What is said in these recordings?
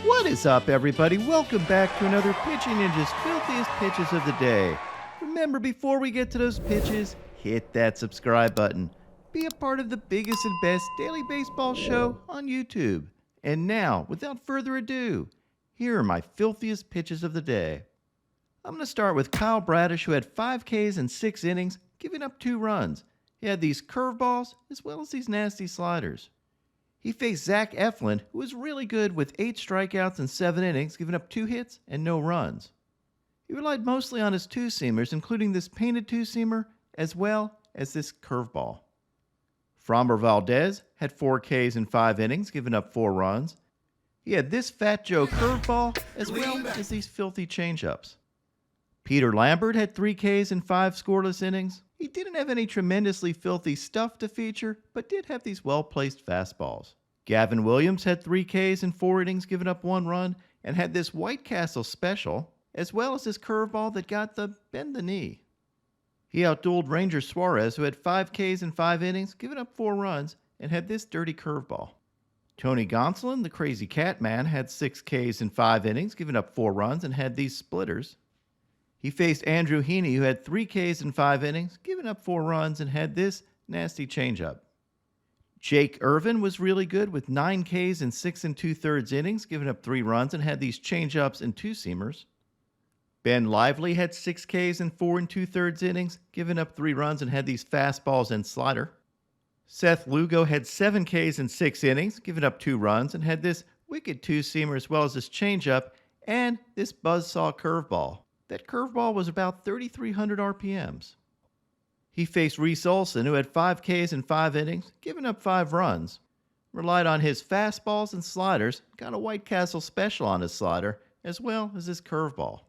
What is up, everybody? Welcome back to another Pitching Ninja's filthiest pitches of the day. Remember, before we get to those pitches, hit that subscribe button. Be a part of the biggest and best daily baseball show on YouTube. And now, without further ado, here are my filthiest pitches of the day. I'm going to start with Kyle Bradish, who had 5 Ks in 6 innings, giving up 2 runs. He had these curveballs as well as these nasty sliders. He faced Zach Eflin, who was really good with 8 strikeouts in 7 innings, giving up 2 hits and no runs. He relied mostly on his two-seamers, including this painted two-seamer, as well as this curveball. Framber Valdez had 4 Ks in 5 innings, giving up 4 runs. He had this Fat Joe curveball, as well as these filthy changeups. Peter Lambert had 3 Ks in 5 scoreless innings. He didn't have any tremendously filthy stuff to feature, but did have these well-placed fastballs. Gavin Williams had 3 Ks in 4 innings, giving up 1 run, and had this White Castle special, as well as this curveball that got the bend the knee. He outdueled Ranger Suarez, who had 5 Ks in 5 innings, giving up 4 runs, and had this dirty curveball. Tony Gonsolin, the crazy cat man, had 6 Ks in 5 innings, giving up 4 runs, and had these splitters. He faced Andrew Heaney, who had 3 Ks in 5 innings, giving up 4 runs, and had this nasty changeup. Jake Irvin was really good with 9 Ks in 6 2/3 innings, giving up 3 runs, and had these changeups and two-seamers. Ben Lively had 6 Ks in 4 2/3 innings, giving up 3 runs, and had these fastballs and slider. Seth Lugo had 7 Ks in 6 innings, giving up 2 runs, and had this wicked two-seamer as well as this changeup and this buzzsaw curveball. That curveball was about 3,300 RPMs. He faced Reese Olson, who had 5 Ks in 5 innings, giving up 5 runs. Relied on his fastballs and sliders, got a White Castle special on his slider, as well as his curveball.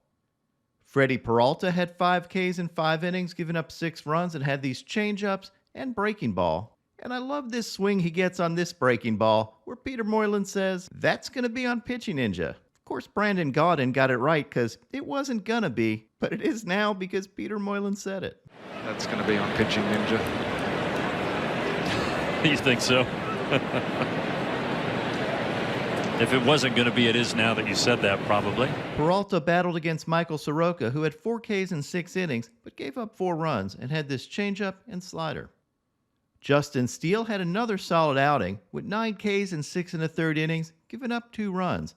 Freddie Peralta had 5 Ks in 5 innings, giving up 6 runs, and had these changeups and breaking ball. And I love this swing he gets on this breaking ball, where Peter Moylan says, "That's going to be on Pitching Ninja." Of course, Brandon Gaudin got it right because it wasn't gonna be, but it is now because Peter Moylan said it. That's going to be on Pitching Ninja. You think so? If it wasn't going to be, it is now that you said that, probably. Peralta battled against Michael Soroka, who had 4 Ks in 6 innings, but gave up 4 runs and had this changeup and slider. Justin Steele had another solid outing with 9 Ks in 6 1/3 innings, giving up 2 runs.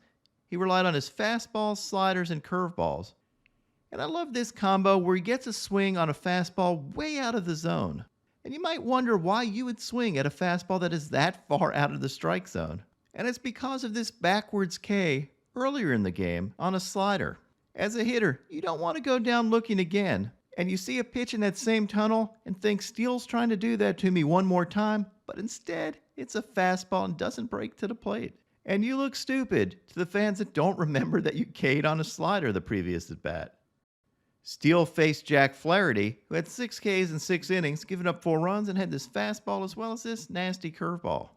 He relied on his fastballs, sliders, and curveballs. And I love this combo where he gets a swing on a fastball way out of the zone. And you might wonder why you would swing at a fastball that is that far out of the strike zone. And it's because of this backwards K earlier in the game on a slider. As a hitter, you don't want to go down looking again. And you see a pitch in that same tunnel and think Steele's trying to do that to me one more time, but instead it's a fastball and doesn't break to the plate. And you look stupid to the fans that don't remember that you K'd on a slider the previous at-bat. Steele faced Jack Flaherty, who had 6 Ks in 6 innings, giving up 4 runs, and had this fastball as well as this nasty curveball.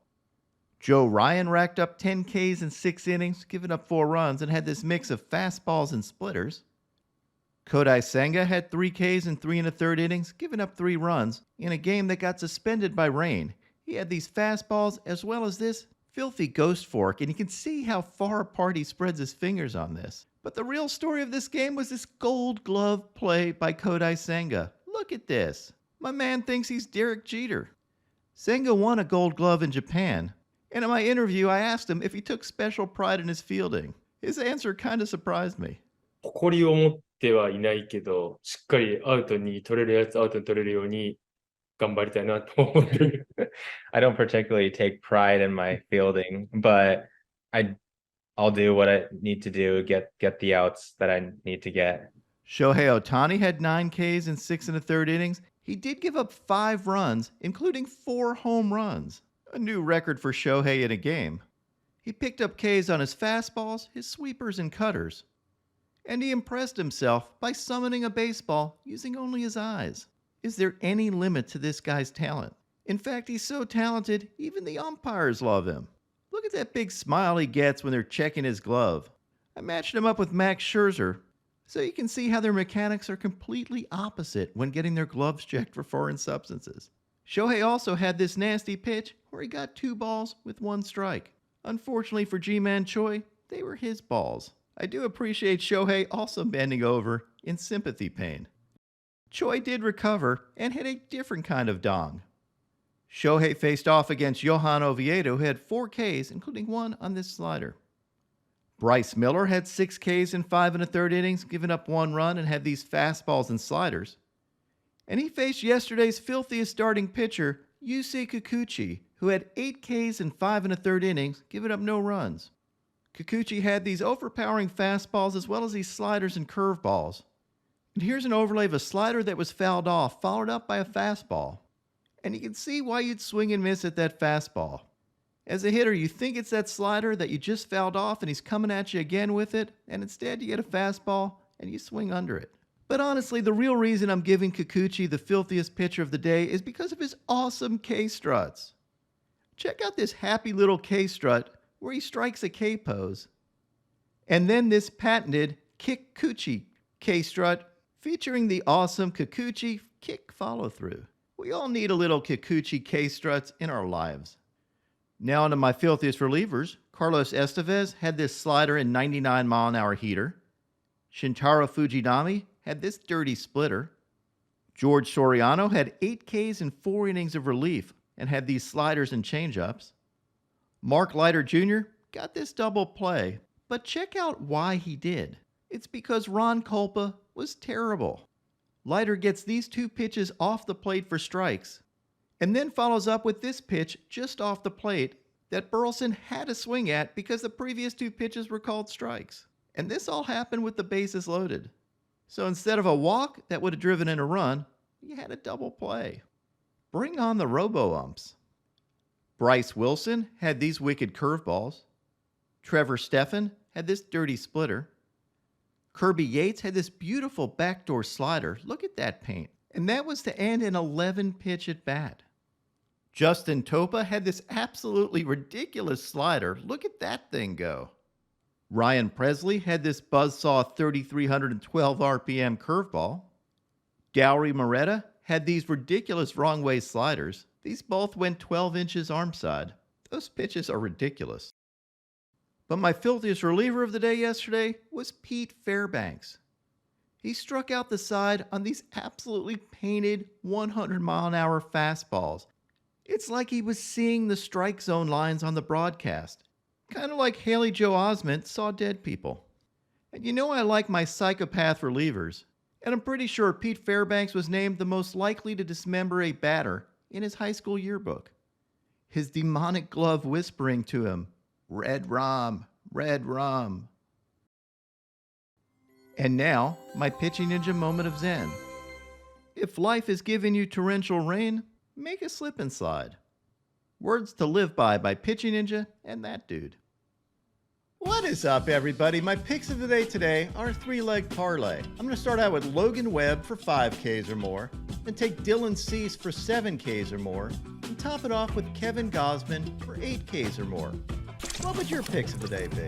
Joe Ryan racked up 10 Ks in 6 innings, giving up 4 runs, and had this mix of fastballs and splitters. Kodai Senga had 3 Ks in 3 1/3 innings, giving up 3 runs, in a game that got suspended by rain. He had these fastballs as well as this filthy ghost fork, and you can see how far apart he spreads his fingers on this. But the real story of this game was this gold glove play by Kodai Senga. Look at this. My man thinks he's Derek Jeter. Senga won a gold glove in Japan, and in my interview I asked him if he took special pride in his fielding. His answer kind of surprised me. 誇りを持ってはいないけど、しっかりアウトに取れるやつアウトに取れるように頑張りたいなと思ってる。I don't particularly take pride in my fielding, but I'll do what I need to do, get the outs that I need to get. Shohei Ohtani had 9 Ks in 6 1/3 innings. He did give up 5 runs, including 4 home runs, a new record for Shohei in a game. He picked up Ks on his fastballs, his sweepers, and cutters. And he impressed himself by summoning a baseball using only his eyes. Is there any limit to this guy's talent? In fact, he's so talented, even the umpires love him. Look at that big smile he gets when they're checking his glove. I matched him up with Max Scherzer, so you can see how their mechanics are completely opposite when getting their gloves checked for foreign substances. Shohei also had this nasty pitch where he got 2 balls with 1 strike. Unfortunately for Ji-Man Choi, they were his balls. I do appreciate Shohei also bending over in sympathy pain. Choi did recover and had a different kind of dong. Shohei faced off against Johan Oviedo, who had 4 Ks, including 1 on this slider. Bryce Miller had 6 Ks in 5 1/3 innings, giving up 1 run, and had these fastballs and sliders. And he faced yesterday's filthiest starting pitcher, Yusei Kikuchi, who had 8 Ks in 5 1/3 innings, giving up no runs. Kikuchi had these overpowering fastballs as well as these sliders and curveballs. And here's an overlay of a slider that was fouled off, followed up by a fastball. And you can see why you'd swing and miss at that fastball. As a hitter, you think it's that slider that you just fouled off and he's coming at you again with it, and instead you get a fastball and you swing under it. But honestly, the real reason I'm giving Kikuchi the filthiest pitcher of the day is because of his awesome K struts. Check out this happy little K strut where he strikes a K pose. And then this patented Kikuchi K strut featuring the awesome Kikuchi kick follow through. We all need a little Kikuchi K struts in our lives. Now onto my filthiest relievers. Carlos Estevez had this slider and 99-mile-an-hour heater. Shintaro Fujinami had this dirty splitter. George Soriano had 8 Ks in 4 innings of relief and had these sliders and changeups. Mark Leiter Jr. got this double play, but check out why he did. It's because Ron Kulpa was terrible. Leiter gets these 2 pitches off the plate for strikes, and then follows up with this pitch just off the plate that Burleson had to swing at because the previous 2 pitches were called strikes. And this all happened with the bases loaded. So instead of a walk that would have driven in a run, you had a double play. Bring on the robo-umps. Bryce Wilson had these wicked curveballs. Trevor Stephan had this dirty splitter. Kirby Yates had this beautiful backdoor slider. Look at that paint. And that was to end an 11-pitch at bat. Justin Topa had this absolutely ridiculous slider. Look at that thing go. Ryan Presley had this buzzsaw 3,312 RPM curveball. Gowry Moretta had these ridiculous wrong way sliders. These both went 12 inches arm side. Those pitches are ridiculous. But my filthiest reliever of the day yesterday was Pete Fairbanks. He struck out the side on these absolutely painted 100-mile-an-hour fastballs. It's like he was seeing the strike zone lines on the broadcast. Kind of like Haley Joe Osment saw dead people. And you know I like my psychopath relievers. And I'm pretty sure Pete Fairbanks was named the most likely to dismember a batter in his high school yearbook. His demonic glove whispering to him, "Red rum, red rum." And now, my Pitching Ninja moment of zen. If life is giving you torrential rain, make a slip and slide. Words to live by Pitching Ninja and that dude. What is up, everybody? My picks of the day today are a 3-leg parlay. I'm going to start out with Logan Webb for 5 Ks or more, then take Dylan Cease for 7 Ks or more, and top it off with Kevin Gausman for 8 Ks or more. What would your picks of the day be?